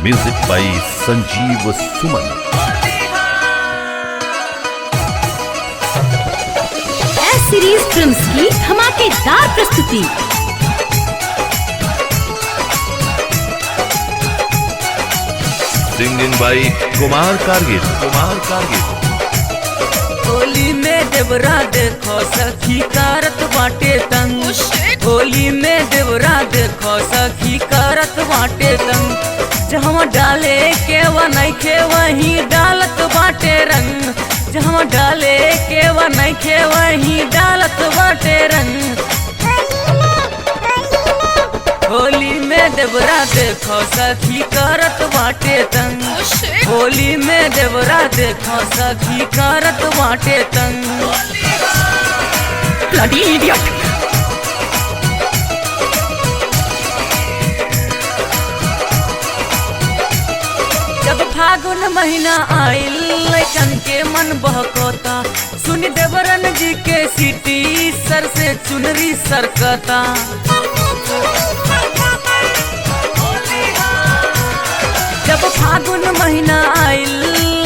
Music by Sanjeev Suman. S series films की धमाकेदार प्रस्तुति। Singing by Kumar Kargil. होली में देवरा देखो सखी करत बाटे तंग। होली में देवरा देखो सखी करत बाटे तंग। जहाँ डाले के वा नइखे वही डालत बाटे रंग। जहाँ डाले के वा नइखे वही डालत बाटे रंग। होली में देवरा देखो सखी करत बाटे तंग। होली में देवरा देखो सखी करत बाटे तंग। Bloody idiot. जब फागुन महीना आइल लइकन के मन बहकोता। सुन देवरन जी के सीटी सर से चुनरी सरकता। जब फागुन महीना आइल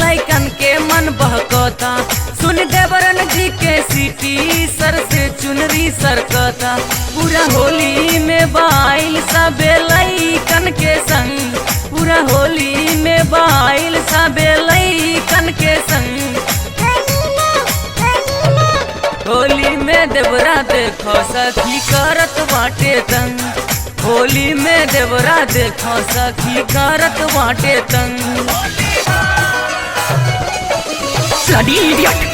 लइकन के मन बहकोता। सुन देवरन जी के सीटी सर से चुनरी सरकता। पूरा होली में बाइल सबे लइकन के संग। पूरा होली में बाइल सबे लइकन के संग। होली में देवरा देखो सखी करत बाटे तंग। होली में देवरा देखो सखी करत बाटे तंग। Bloody idiot.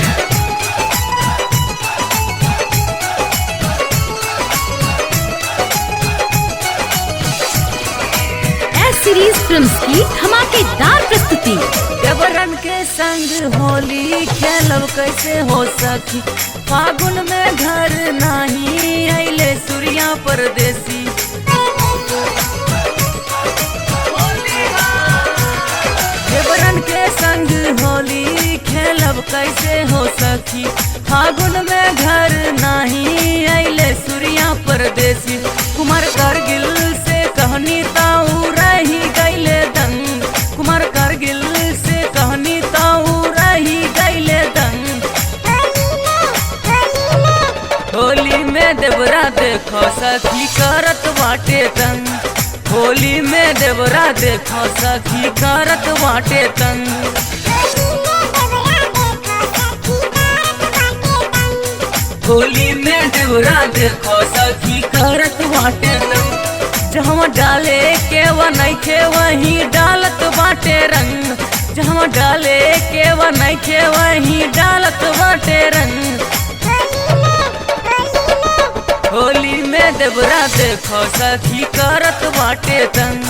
S series films की धमाकेदार प्रस्तुति। देवरन के संग होली खेलब कैसे हो सखी। फागुन में घर नहीं अइले सूर्या परदेसी। देवरन के संग होली खेलब कैसे हो सखी। फागुन में घर नहीं अइले सूर्या परदेसी। कुमार कारगिल से कहनी ताऊ रही गइले दंग। कुमार कारगिल से कहनी ताऊ रही गइले दंग। होली में देवरा देखो सखी करत बाटे तंग। होली में देवरा देखो सखी करत बाटे तंग। होली में देवरा देखो सखी करत बाटे तंग। जहाँ डाले के वा नइखे वही डालत बाटे रंग। जहाँ डाले के वा नइखे वही डालत बाटे रंग। होली में देवरा देखो सखी करत बाटे तंग।